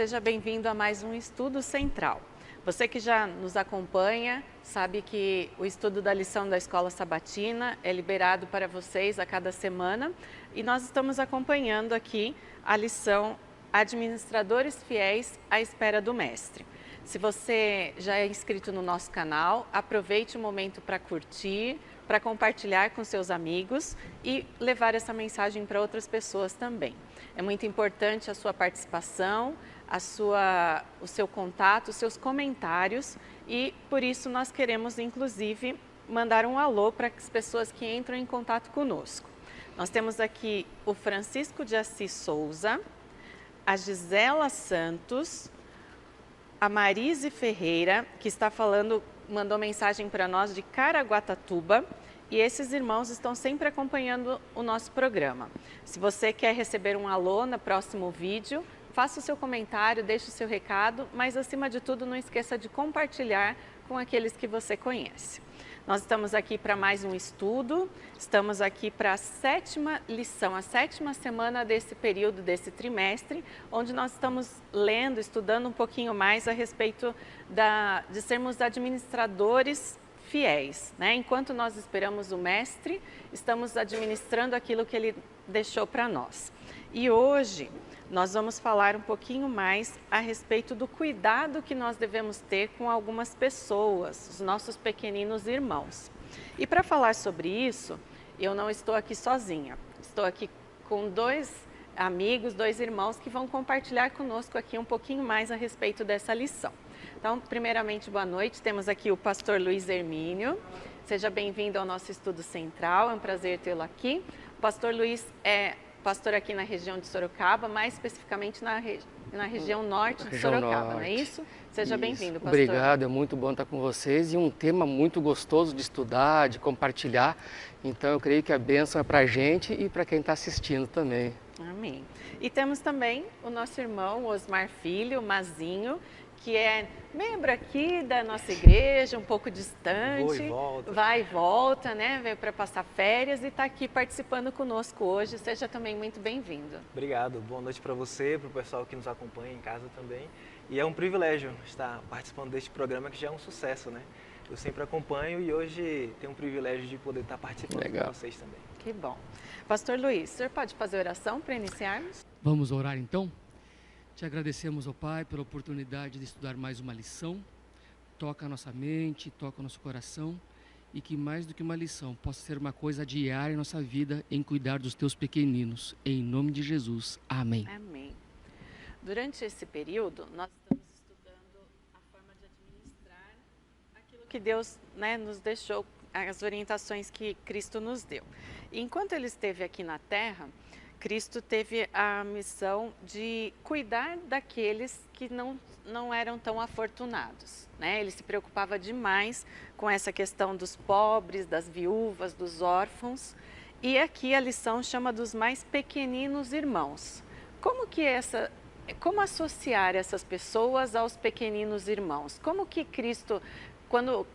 seja bem-vindo a mais um Estudo Central. Você que já nos acompanha sabe que o estudo da lição da Escola Sabatina é liberado para vocês a cada semana e nós estamos acompanhando aqui a lição Administradores Fiéis à Espera do Mestre. Se você já é inscrito no nosso canal, aproveite o momento para curtir, para compartilhar com seus amigos e levar essa mensagem para outras pessoas também. É muito importante a sua participação, o seu contato, os seus comentários e por isso nós queremos inclusive mandar um alô para as pessoas que entram em contato conosco. Nós temos aqui o Francisco de Assis Souza, a Gisela Santos, a Marise Ferreira, que está falando, mandou mensagem para nós de Caraguatatuba, e esses irmãos estão sempre acompanhando o nosso programa. Se você quer receber um alô no próximo vídeo, faça o seu comentário, deixe o seu recado, mas acima de tudo não esqueça de compartilhar com aqueles que você conhece. Nós estamos aqui para mais um estudo, estamos aqui para a 7ª lição, a 7ª semana desse período, desse trimestre, onde nós estamos lendo, estudando um pouquinho mais a respeito de sermos administradores fiéis, né? Enquanto nós esperamos o Mestre, estamos administrando aquilo que Ele deixou para nós. E hoje nós vamos falar um pouquinho mais a respeito do cuidado que nós devemos ter com algumas pessoas, os nossos pequeninos irmãos. E para falar sobre isso, eu não estou aqui sozinha, estou aqui com dois amigos, dois irmãos que vão compartilhar conosco aqui um pouquinho mais a respeito dessa lição. Então, primeiramente, boa noite, temos aqui o pastor Luiz Hermínio, seja bem-vindo ao nosso estudo central, é um prazer tê-lo aqui. O pastor Luiz é pastor aqui na região de Sorocaba, mais especificamente na região norte de Sorocaba, não é isso? Seja bem-vindo, pastor. Obrigado, é muito bom estar com vocês e um tema muito gostoso de estudar, de compartilhar. Então eu creio que a bênção é para a gente e para quem está assistindo também. Amém. E temos também o nosso irmão Osmar Filho, Mazinho, que é membro aqui da nossa igreja, um pouco distante, vai e volta, né? Veio para passar férias e está aqui participando conosco hoje. Seja também muito bem-vindo. Obrigado, boa noite para você, para o pessoal que nos acompanha em casa também. E é um privilégio estar participando deste programa que já é um sucesso, né? Eu sempre acompanho e hoje tenho o privilégio de poder estar participando com vocês também. Que bom. Pastor Luiz, o senhor pode fazer oração para iniciarmos? Vamos orar então? Te agradecemos, ó Pai, pela oportunidade de estudar mais uma lição. Toca a nossa mente, toca o nosso coração e que mais do que uma lição possa ser uma coisa diária em nossa vida em cuidar dos teus pequeninos. Em nome de Jesus. Amém. Amém. Durante esse período, nós estamos estudando a forma de administrar aquilo que Deus, né, nos deixou, as orientações que Cristo nos deu. E enquanto Ele esteve aqui na Terra, Cristo teve a missão de cuidar daqueles que não eram tão afortunados, né? Ele se preocupava demais com essa questão dos pobres, das viúvas, dos órfãos. E aqui a lição chama dos mais pequeninos irmãos. Como associar essas pessoas aos pequeninos irmãos? Como que Cristo, quando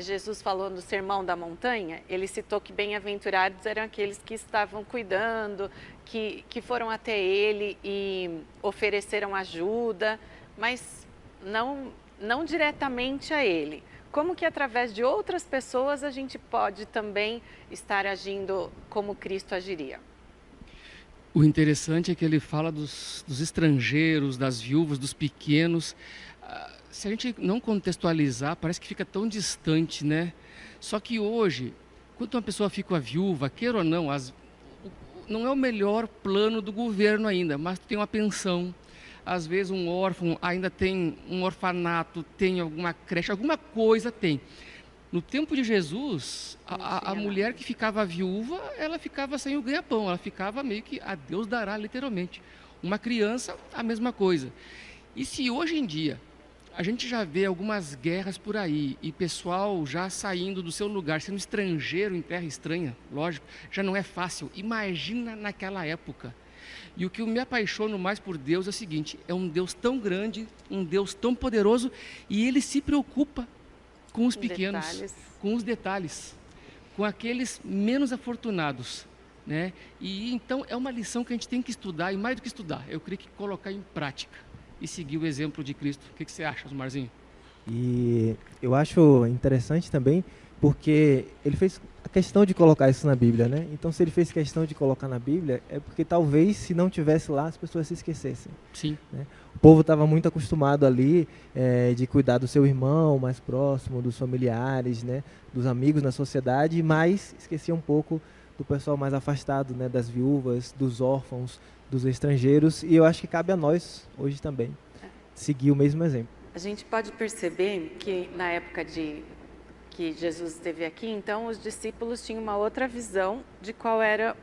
Jesus falou no Sermão da Montanha, ele citou que bem-aventurados eram aqueles que estavam cuidando, que foram até ele e ofereceram ajuda, mas não diretamente a ele. Como que através de outras pessoas a gente pode também estar agindo como Cristo agiria? O interessante é que ele fala dos estrangeiros, das viúvas, dos pequenos. Se a gente não contextualizar, parece que fica tão distante, né? Só que hoje, quando uma pessoa fica viúva, queira ou não, não é o melhor plano do governo ainda, mas tem uma pensão. Às vezes um órfão ainda tem um orfanato, tem alguma creche, alguma coisa tem. No tempo de Jesus, a mulher que ficava viúva, ela ficava sem o ganha-pão, ela ficava meio que a Deus dará, literalmente. Uma criança, a mesma coisa. E se hoje em dia a gente já vê algumas guerras por aí e pessoal já saindo do seu lugar, sendo estrangeiro em terra estranha, lógico, já não é fácil. Imagina naquela época. E o que me apaixono mais por Deus é o seguinte, é um Deus tão grande, um Deus tão poderoso e Ele se preocupa com os pequenos, com os detalhes, com aqueles menos afortunados, né? E então é uma lição que a gente tem que estudar e mais do que estudar, eu creio que colocar em prática. e seguir o exemplo de Cristo. O que você acha, Osmarzinho? E eu acho interessante também, porque ele fez a questão de colocar isso na Bíblia, né? Então, se ele fez questão de colocar na Bíblia, é porque talvez, se não tivesse lá, as pessoas se esquecessem. Sim. Né? O povo estava muito acostumado ali de cuidar do seu irmão mais próximo, dos familiares, né? Dos amigos na sociedade, mas esquecia um pouco do pessoal mais afastado, né? Das viúvas, dos órfãos, dos estrangeiros. E eu acho que cabe a nós, hoje também, seguir o mesmo exemplo. A gente pode perceber que na época que Jesus esteve aqui, então os discípulos tinham uma outra visão de qual era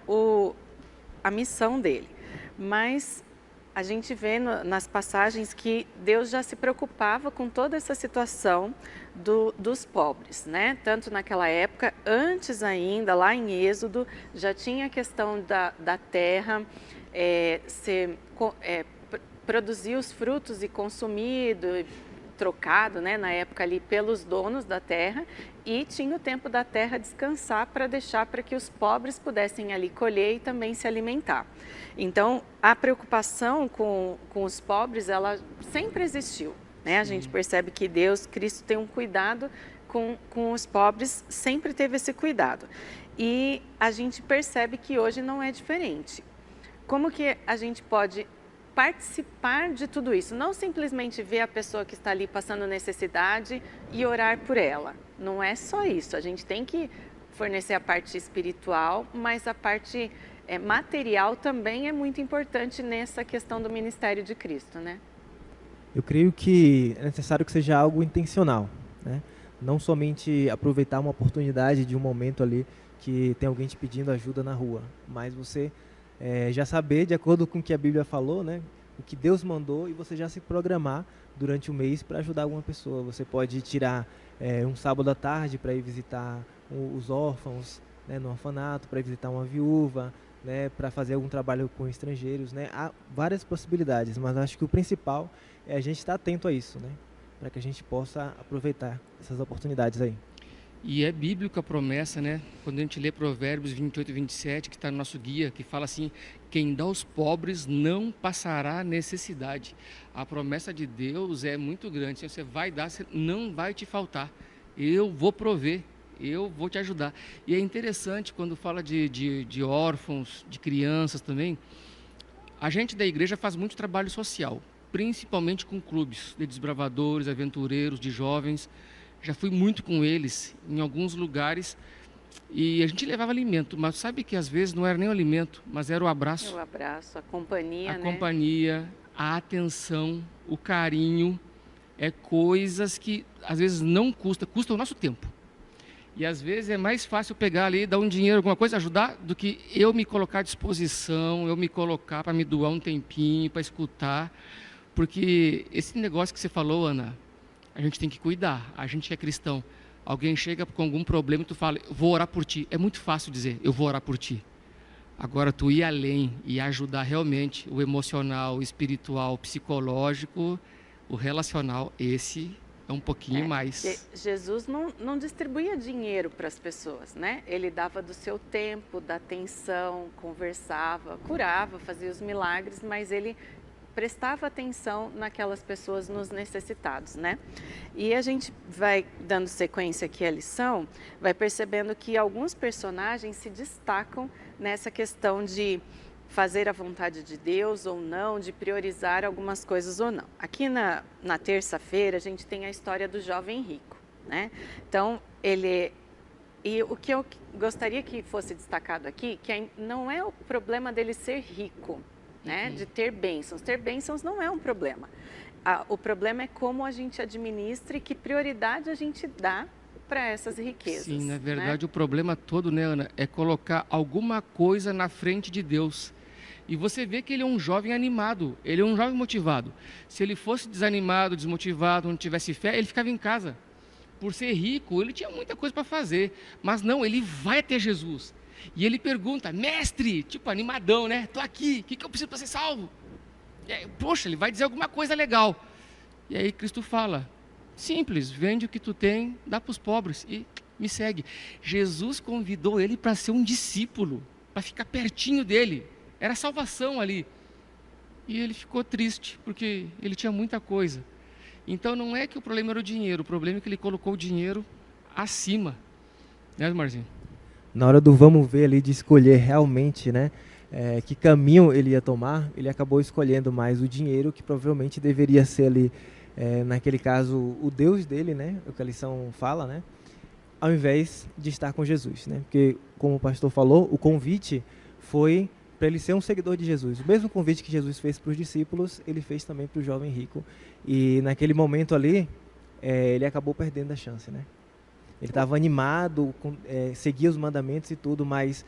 a missão dele. Mas a gente vê nas passagens que Deus já se preocupava com toda essa situação dos pobres, né? Tanto naquela época, antes ainda, lá em Êxodo, já tinha a questão da terra produzir os frutos e consumido, trocado, né, na época ali pelos donos da terra, e tinha o tempo da terra descansar para deixar para que os pobres pudessem ali colher e também se alimentar. Então, a preocupação com os pobres, ela sempre existiu, né? A gente percebe que Deus, Cristo, tem um cuidado com os pobres, sempre teve esse cuidado. E a gente percebe que hoje não é diferente. Como que a gente pode participar de tudo isso, não simplesmente ver a pessoa que está ali passando necessidade e orar por ela. Não é só isso, a gente tem que fornecer a parte espiritual, mas a parte material também é muito importante nessa questão do ministério de Cristo, né? Eu creio que é necessário que seja algo intencional, né? Não somente aproveitar uma oportunidade de um momento ali que tem alguém te pedindo ajuda na rua, mas você já saber, de acordo com o que a Bíblia falou, né, o que Deus mandou, e você já se programar durante o mês para ajudar alguma pessoa. Você pode tirar um sábado à tarde para ir visitar os órfãos, né, no orfanato, para ir visitar uma viúva, né, para fazer algum trabalho com estrangeiros, né? Há várias possibilidades, mas acho que o principal é a gente estar atento a isso, né, para que a gente possa aproveitar essas oportunidades aí. E é bíblica a promessa, né? Quando a gente lê Provérbios 28 e 27, que está no nosso guia, que fala assim: quem dá aos pobres não passará necessidade. A promessa de Deus é muito grande. Se você vai dar, não vai te faltar. Eu vou prover, eu vou te ajudar. E é interessante quando fala de órfãos, de crianças também. A gente da igreja faz muito trabalho social, principalmente com clubes de desbravadores, aventureiros, de jovens. Já fui muito com eles em alguns lugares e a gente levava alimento, mas sabe que às vezes não era nem o alimento, mas era o abraço. O abraço, a companhia, a né? companhia, a atenção, o carinho, coisas que às vezes não custa o nosso tempo. E às vezes é mais fácil pegar ali, dar um dinheiro, alguma coisa, ajudar, do que eu me colocar à disposição, eu me colocar para me doar um tempinho, para escutar. Porque esse negócio que você falou, Ana, a gente tem que cuidar. A gente que é cristão, alguém chega com algum problema e tu fala: vou orar por ti. É muito fácil dizer: eu vou orar por ti. Agora, tu ir além e ajudar realmente o emocional, o espiritual, o psicológico, o relacional, esse é um pouquinho mais. Jesus não distribuía dinheiro para as pessoas, né? Ele dava do seu tempo, da atenção, conversava, curava, fazia os milagres, mas ele prestava atenção naquelas pessoas, nos necessitados, né? E a gente vai dando sequência aqui à lição, vai percebendo que alguns personagens se destacam nessa questão de fazer a vontade de Deus ou não, de priorizar algumas coisas ou não. Aqui na terça-feira a gente tem a história do jovem rico, né? Então, e o que eu gostaria que fosse destacado aqui, que não é o problema dele ser rico, né, de ter bênçãos. Ter bênçãos não é um problema. O problema é como a gente administra e que prioridade a gente dá para essas riquezas. Sim, na verdade, né? O problema todo, né, Ana, é colocar alguma coisa na frente de Deus. E você vê que ele é um jovem animado, ele é um jovem motivado. Se ele fosse desanimado, desmotivado, não tivesse fé, ele ficava em casa. Por ser rico, ele tinha muita coisa para fazer. Mas não, ele vai até Jesus. E ele pergunta: mestre, tipo animadão, né? Tô aqui, o que eu preciso para ser salvo? Poxa, ele vai dizer alguma coisa legal. E aí Cristo fala: simples, vende o que tu tem, dá para os pobres e me segue. Jesus convidou ele para ser um discípulo, para ficar pertinho dele. Era salvação ali. e ele ficou triste, porque ele tinha muita coisa. Então não é que o problema era o dinheiro, o problema é que ele colocou o dinheiro acima, né, Marzinho? Na hora do vamos ver ali, de escolher realmente, né, que caminho ele ia tomar, ele acabou escolhendo mais o dinheiro, que provavelmente deveria ser ali, naquele caso, o Deus dele, né, o que a lição fala, né, ao invés de estar com Jesus, né, porque, como o pastor falou, o convite foi para ele ser um seguidor de Jesus. O mesmo convite que Jesus fez para os discípulos, ele fez também para o jovem rico. E naquele momento ali, ele acabou perdendo a chance, né? Ele estava animado, seguia os mandamentos e tudo, mas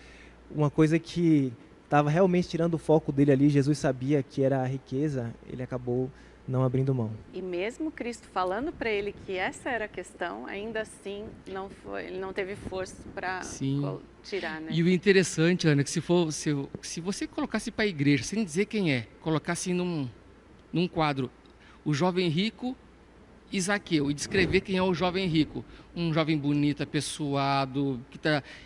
uma coisa que estava realmente tirando o foco dele ali, Jesus sabia que era a riqueza, ele acabou não abrindo mão. E mesmo Cristo falando para ele que essa era a questão, ainda assim ele não teve força para tirar, né? E o interessante, Ana, que se você colocasse para a igreja, sem dizer quem é, colocasse num quadro o jovem rico e Zaqueu, e descrever quem é o jovem rico, um jovem bonito, apessoado,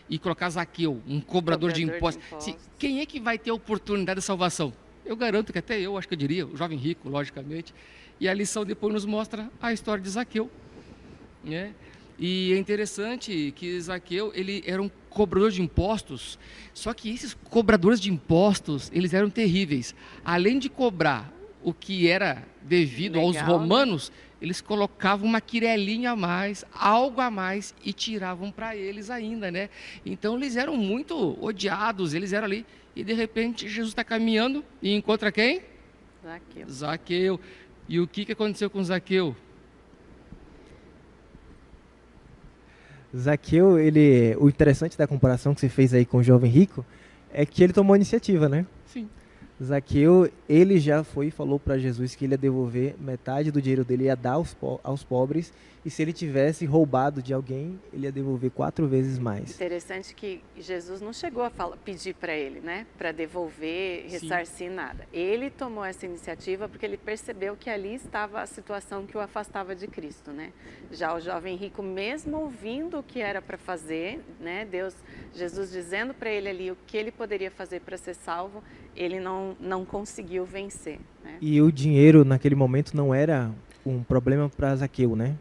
e colocar Zaqueu, um cobrador de impostos. Quem é que vai ter a oportunidade de salvação? Eu garanto que até eu, acho que eu diria, o jovem rico, logicamente. E a lição depois nos mostra a história de Zaqueu, né? E é interessante que Zaqueu, ele era um cobrador de impostos, só que esses cobradores de impostos, eles eram terríveis. Além de cobrar o que era devido aos romanos, né? Eles colocavam uma quirelinha a mais, algo a mais, e tiravam para eles ainda, né? Então eles eram muito odiados, eles eram ali, e de repente Jesus está caminhando e encontra quem? Zaqueu. Zaqueu. E o que aconteceu com Zaqueu? Zaqueu, o interessante da comparação que você fez aí com o jovem rico é que ele tomou a iniciativa, né? Sim. Zaqueu, ele já foi e falou para Jesus que ele ia devolver metade do dinheiro dele, ia dar aos pobres, e se ele tivesse roubado de alguém, ele ia devolver 4 vezes mais. Interessante que Jesus não chegou a pedir para ele, né, para devolver, ressarcir nada. Ele tomou essa iniciativa porque ele percebeu que ali estava a situação que o afastava de Cristo, né? Já o jovem rico, mesmo ouvindo o que era para fazer, né, Jesus dizendo para ele ali o que ele poderia fazer para ser salvo, ele não conseguiu vencer, né? E o dinheiro naquele momento não era um problema para Zaqueu, né?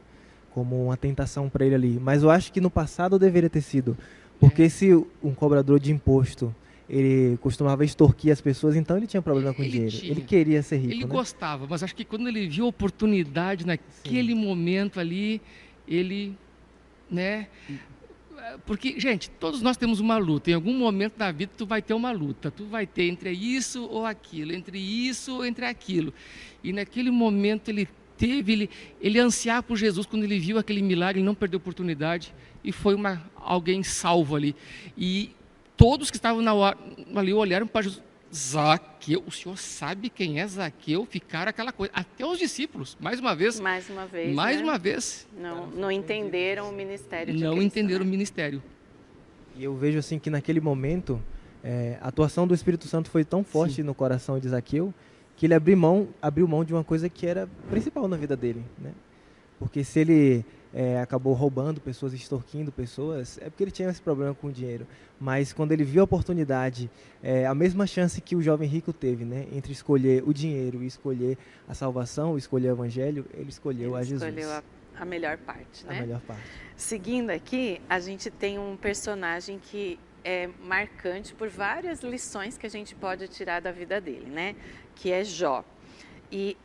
Como uma tentação para ele ali. Mas eu acho que no passado deveria ter sido. Porque se um cobrador de imposto, ele costumava extorquir as pessoas, então ele tinha problema com dinheiro. Ele queria ser rico, ele, né? gostava, mas acho que quando ele viu a oportunidade naquele momento ali, ele, né? Porque, gente, todos nós temos uma luta. Em algum momento da vida tu vai ter uma luta. Tu vai ter entre isso ou aquilo, entre isso ou entre aquilo. E naquele momento ele ansiava por Jesus. Quando ele viu aquele milagre, ele não perdeu a oportunidade e foi alguém salvo ali. E todos que estavam ali olharam para Jesus. Zaqueu, o senhor sabe quem é Zaqueu? Ficaram aquela coisa, até os discípulos, mais uma vez, não entenderam o ministério de Cristo, não entenderam, né? O ministério. E eu vejo assim que naquele momento a atuação do Espírito Santo foi tão forte no coração de Zaqueu que ele abriu mão de uma coisa que era principal na vida dele, né? Porque se ele acabou roubando pessoas, extorquindo pessoas, é porque ele tinha esse problema com o dinheiro. Mas quando ele viu a oportunidade, a mesma chance que o jovem rico teve, né, entre escolher o dinheiro e escolher a salvação, escolher o evangelho, ele escolheu a Jesus. Escolheu a melhor parte, né? A melhor parte. Seguindo aqui, a gente tem um personagem que é marcante por várias lições que a gente pode tirar da vida dele, né? Que é Jó. E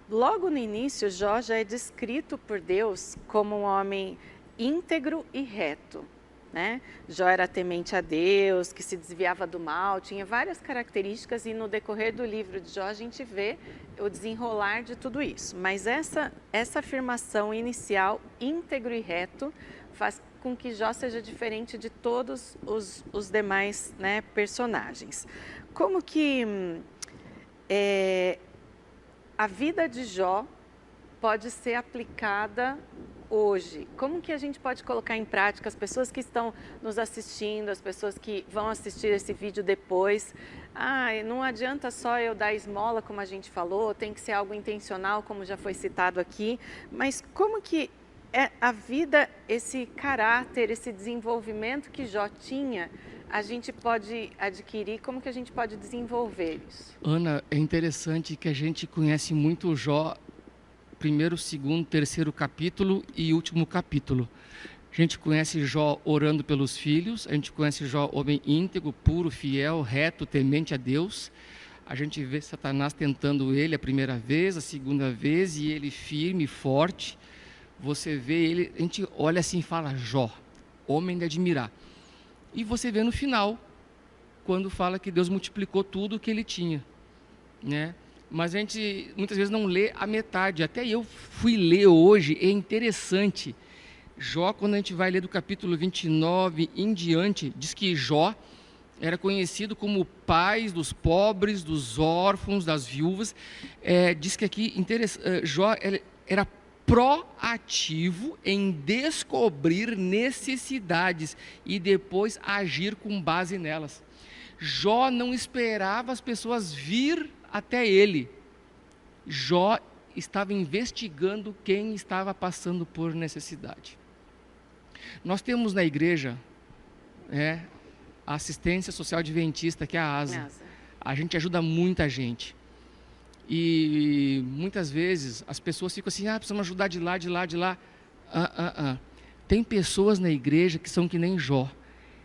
logo no início, Jó já é descrito por Deus como um homem íntegro e reto, né? Jó era temente a Deus, que se desviava do mal, tinha várias características, e no decorrer do livro de Jó a gente vê o desenrolar de tudo isso. Mas essa afirmação inicial, íntegro e reto, faz com que Jó seja diferente de todos os demais, né, personagens. Como que a vida de Jó pode ser aplicada hoje? Como que a gente pode colocar em prática, as pessoas que estão nos assistindo, as pessoas que vão assistir esse vídeo depois? Não adianta só eu dar esmola, como a gente falou, tem que ser algo intencional, como já foi citado aqui, mas como que a vida, esse caráter, esse desenvolvimento que Jó tinha, a gente pode adquirir? Como que a gente pode desenvolver isso? Ana, é interessante que a gente conhece muito o Jó, primeiro, segundo, terceiro capítulo e último capítulo. A gente conhece Jó orando pelos filhos, a gente conhece Jó homem íntegro, puro, fiel, reto, temente a Deus. A gente vê Satanás tentando ele a primeira vez, a segunda vez, e ele firme, forte. Você vê ele, a gente olha assim e fala, Jó, homem de admirar. E você vê no final, quando fala que Deus multiplicou tudo o que ele tinha, né? Mas a gente muitas vezes não lê a metade. Até eu fui ler hoje, é interessante. Jó, quando a gente vai ler do capítulo 29 em diante, diz que Jó era conhecido como o pai dos pobres, dos órfãos, das viúvas. Diz que aqui Jó era proativo em descobrir necessidades e depois agir com base nelas. Jó não esperava as pessoas vir até ele. Jó estava investigando quem estava passando por necessidade. Nós temos na igreja a assistência social adventista, que é a ASA. A gente ajuda muita gente. E muitas vezes as pessoas ficam assim, precisamos ajudar de lá, de lá, de lá. Tem pessoas na igreja que são que nem Jó.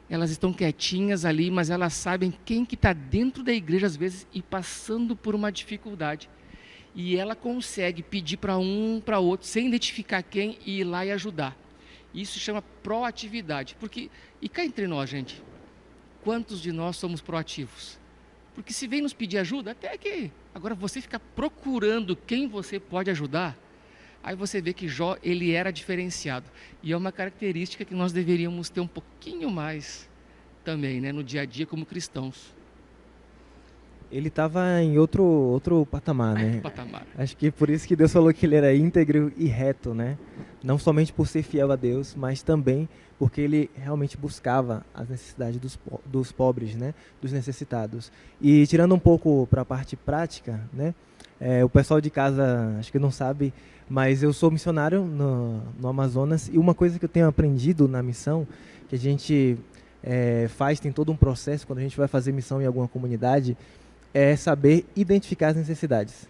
Elas estão quietinhas ali, mas elas sabem quem que está dentro da igreja às vezes e passando por uma dificuldade. E ela consegue pedir para um, para outro, sem identificar quem, e ir lá e ajudar. Isso se chama proatividade. E cá entre nós, gente, quantos de nós somos proativos? Porque se vem nos pedir ajuda, até que agora você fica procurando quem você pode ajudar, aí você vê que Jó, ele era diferenciado. E é uma característica que nós deveríamos ter um pouquinho mais também, né, no dia a dia como cristãos. Ele estava em outro patamar, né? Patamar. Acho que por isso que Deus falou que ele era íntegro e reto, né? Não somente por ser fiel a Deus, mas também porque ele realmente buscava as necessidades dos pobres, né? Dos necessitados. E tirando um pouco para a parte prática, né? O pessoal de casa acho que não sabe, mas eu sou missionário no Amazonas, e uma coisa que eu tenho aprendido na missão, que a gente tem todo um processo quando a gente vai fazer missão em alguma comunidade, é saber identificar as necessidades.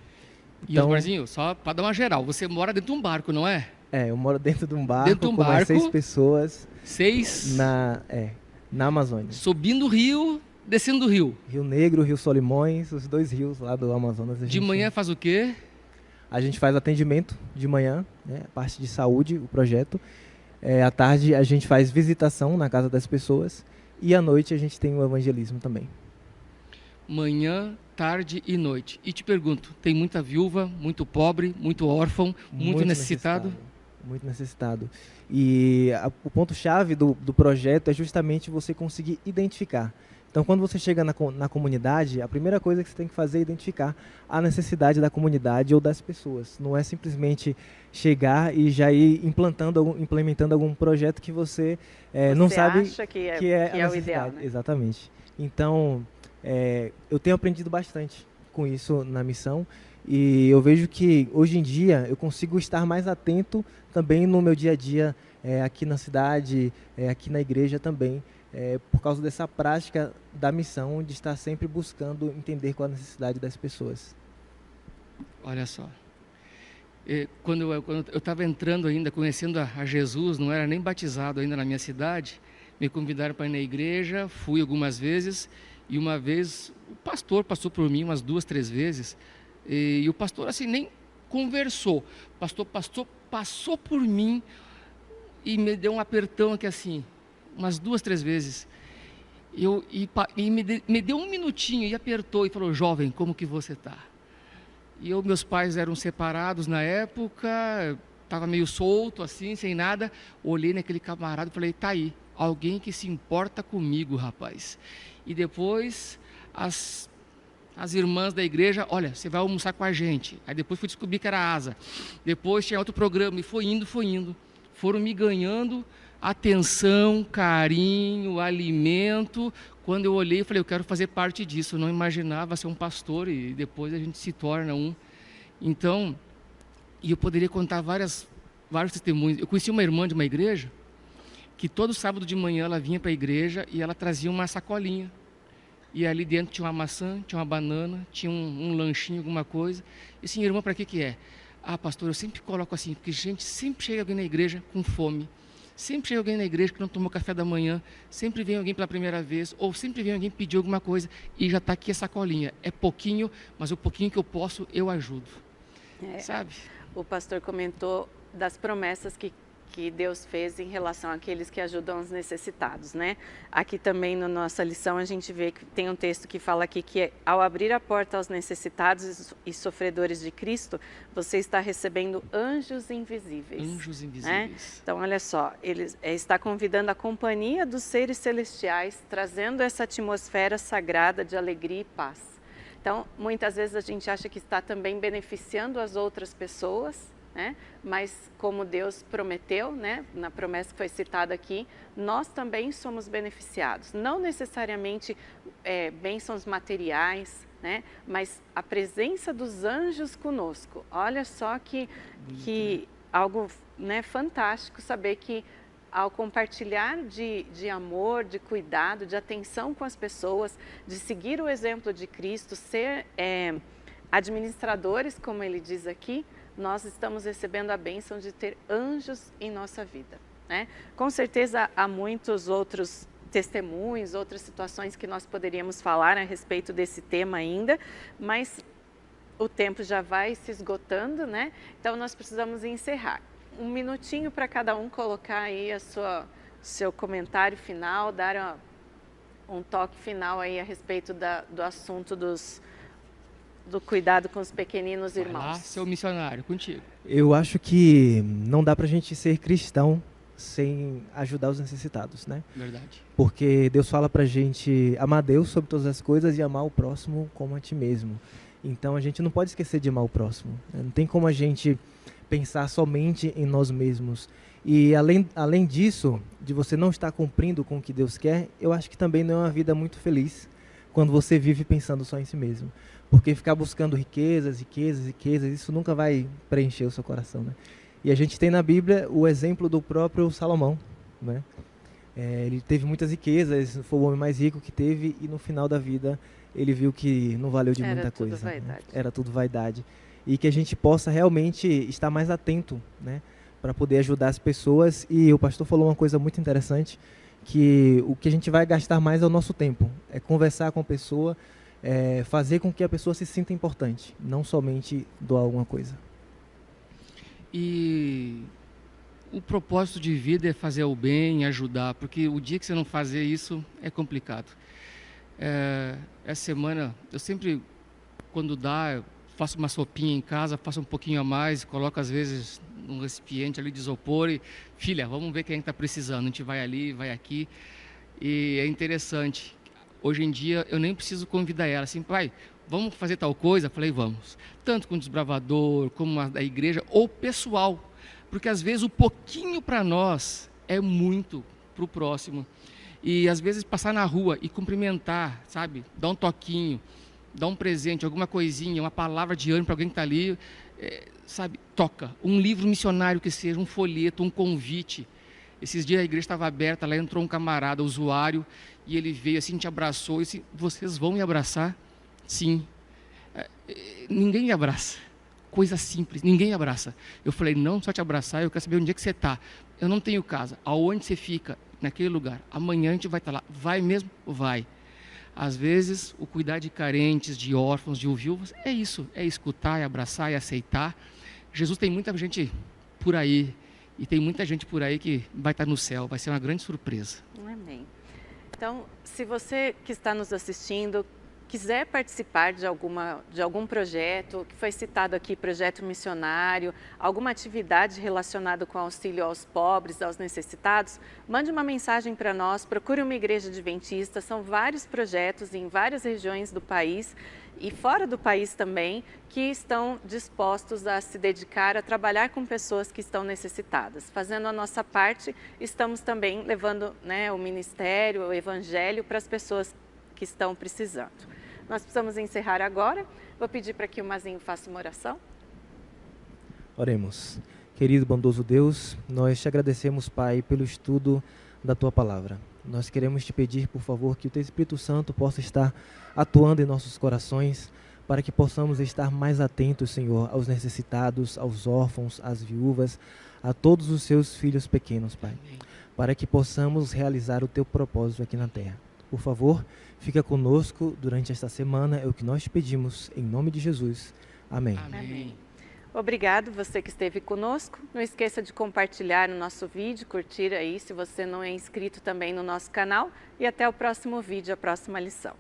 E Osmarzinho, só para dar uma geral, você mora dentro de um barco, não é? Eu moro dentro de um barco, com mais 6 pessoas. 6? Na Amazônia. Subindo o rio, descendo o rio. Rio Negro, Rio Solimões, os 2 rios lá do Amazonas. De manhã faz o quê? A gente faz atendimento de manhã, né, a parte de saúde, o projeto. À tarde a gente faz visitação na casa das pessoas. E à noite a gente tem o evangelismo também. Manhã, tarde e noite. E te pergunto, tem muita viúva, muito pobre, muito órfão, muito necessitado? Muito necessitado. E o ponto-chave do projeto é justamente você conseguir identificar. Então, quando você chega na comunidade, a primeira coisa que você tem que fazer é identificar a necessidade da comunidade ou das pessoas. Não é simplesmente chegar e já ir implementando algum projeto que você não sabe acha que é o ideal, né? Exatamente. Então, eu tenho aprendido bastante com isso na missão, e eu vejo que hoje em dia eu consigo estar mais atento também no meu dia a dia, aqui na cidade, aqui na igreja também, por causa dessa prática da missão, de estar sempre buscando entender qual a necessidade das pessoas. Olha só, quando eu estava entrando ainda, conhecendo a Jesus, não era nem batizado ainda na minha cidade, me convidaram para ir na igreja, fui algumas vezes. E uma vez, o pastor passou por mim umas 2, 3 vezes, e o pastor assim nem conversou. O pastor passou por mim e me deu um apertão aqui assim, umas 2, 3 vezes. Me deu um minutinho e apertou e falou, jovem, como que você está? E meus pais eram separados na época, estava meio solto assim, sem nada. Olhei naquele camarada e falei, tá aí, alguém que se importa comigo, rapaz. E depois as irmãs da igreja, olha, você vai almoçar com a gente. Aí depois fui descobrir que era a ASA. Depois tinha outro programa e foi indo. Foram me ganhando atenção, carinho, alimento. Quando eu olhei, eu falei, eu quero fazer parte disso. Eu não imaginava ser um pastor e depois a gente se torna um. Então, e eu poderia contar várias vários testemunhos. Eu conheci uma irmã de uma igreja que todo sábado de manhã ela vinha para a igreja e ela trazia uma sacolinha. E ali dentro tinha uma maçã, tinha uma banana, tinha um lanchinho, alguma coisa. E assim, irmã, para que é? Ah, pastor, eu sempre coloco assim, porque gente, sempre chega alguém na igreja com fome. Sempre chega alguém na igreja que não tomou café da manhã, sempre vem alguém pela primeira vez, ou sempre vem alguém pedir alguma coisa e já está aqui a sacolinha. É pouquinho, mas o pouquinho que eu posso, eu ajudo. Sabe? O pastor comentou das promessas que Deus fez em relação àqueles que ajudam os necessitados, né? Aqui também na nossa lição a gente vê que tem um texto que fala aqui que ao abrir a porta aos necessitados e sofredores de Cristo, você está recebendo anjos invisíveis. Anjos invisíveis. Né? Então, olha só, ele está convidando a companhia dos seres celestiais, trazendo essa atmosfera sagrada de alegria e paz. Então, muitas vezes a gente acha que está também beneficiando as outras pessoas, né? Mas como Deus prometeu, né? Na promessa que foi citada aqui, nós também somos beneficiados. Não necessariamente bênçãos materiais, né? Mas a presença dos anjos conosco. Olha só que algo, né, fantástico saber que ao compartilhar de amor, de cuidado, de atenção com as pessoas, de seguir o exemplo de Cristo, ser administradores, como ele diz aqui, nós estamos recebendo a bênção de ter anjos em nossa vida, né? Com certeza há muitos outros testemunhos, outras situações que nós poderíamos falar a respeito desse tema ainda, mas o tempo já vai se esgotando, né? Então nós precisamos encerrar. Um minutinho para cada um colocar aí seu comentário final, dar um toque final aí a respeito do assunto do cuidado com os pequeninos irmãos. Vai lá, seu missionário, contigo. Eu acho que não dá pra gente ser cristão sem ajudar os necessitados, né? Verdade. Porque Deus fala pra gente amar Deus sobre todas as coisas e amar o próximo como a ti mesmo. Então a gente não pode esquecer de amar o próximo, né? Não tem como a gente pensar somente em nós mesmos. E além disso, de você não estar cumprindo com o que Deus quer, eu acho que também não é uma vida muito feliz quando você vive pensando só em si mesmo. Porque ficar buscando riquezas, isso nunca vai preencher o seu coração, né? E a gente tem na Bíblia o exemplo do próprio Salomão, né? Ele teve muitas riquezas, foi o homem mais rico que teve e no final da vida ele viu que não valeu de muita coisa. Né? Era tudo vaidade. E que a gente possa realmente estar mais atento, né? Para poder ajudar as pessoas. E o pastor falou uma coisa muito interessante, que o que a gente vai gastar mais é o nosso tempo. É conversar com a pessoa, fazer com que a pessoa se sinta importante, não somente doar alguma coisa. E o propósito de vida é fazer o bem, ajudar, porque o dia que você não fazer isso é complicado. Essa semana, eu sempre, quando dá, eu faço uma sopinha em casa, faço um pouquinho a mais, coloco às vezes num recipiente ali de isopor e, filha, vamos ver quem está precisando, a gente vai ali, vai aqui. E é interessante, hoje em dia eu nem preciso convidar ela, assim, pai, vamos fazer tal coisa? Eu falei, vamos. Tanto com o desbravador, como a igreja, ou pessoal. Porque às vezes o pouquinho para nós é muito para o próximo. E às vezes passar na rua e cumprimentar, sabe? Dar um toquinho, dar um presente, alguma coisinha, uma palavra de ânimo para alguém que está ali, sabe? Toca. Um livro missionário que seja, um folheto, um convite. Esses dias a igreja estava aberta, lá entrou um camarada, usuário, e ele veio assim, te abraçou, e disse, vocês vão me abraçar? Sim. Ninguém me abraça. Coisa simples, ninguém abraça. Eu falei, não só te abraçar, eu quero saber onde é que você está. Eu não tenho casa. Aonde você fica? Naquele lugar. Amanhã a gente vai estar lá. Vai mesmo? Vai. Às vezes, o cuidar de carentes, de órfãos, de viúvas, é isso. É escutar, é abraçar, é aceitar. Jesus tem muita gente por aí. E tem muita gente por aí que vai estar no céu. Vai ser uma grande surpresa. Amém. Então, se você que está nos assistindo quiser participar de algum projeto, que foi citado aqui, projeto missionário, alguma atividade relacionada com auxílio aos pobres, aos necessitados, mande uma mensagem para nós, procure uma igreja adventista, são vários projetos em várias regiões do país e fora do país também, que estão dispostos a se dedicar a trabalhar com pessoas que estão necessitadas. Fazendo a nossa parte, estamos também levando, né, o ministério, o evangelho para as pessoas que estão precisando. Nós precisamos encerrar agora. Vou pedir para que o Mazinho faça uma oração. Oremos. Querido bondoso Deus, nós te agradecemos, Pai, pelo estudo da Tua Palavra. Nós queremos te pedir, por favor, que o Teu Espírito Santo possa estar atuando em nossos corações, para que possamos estar mais atentos, Senhor, aos necessitados, aos órfãos, às viúvas, a todos os Seus filhos pequenos, Pai, para que possamos realizar o Teu propósito aqui na terra. Por favor, fica conosco durante esta semana, é o que nós te pedimos, em nome de Jesus. Amém. Amém. Obrigado você que esteve conosco. Não esqueça de compartilhar o nosso vídeo, curtir aí se você não é inscrito também no nosso canal. E até o próximo vídeo, a próxima lição.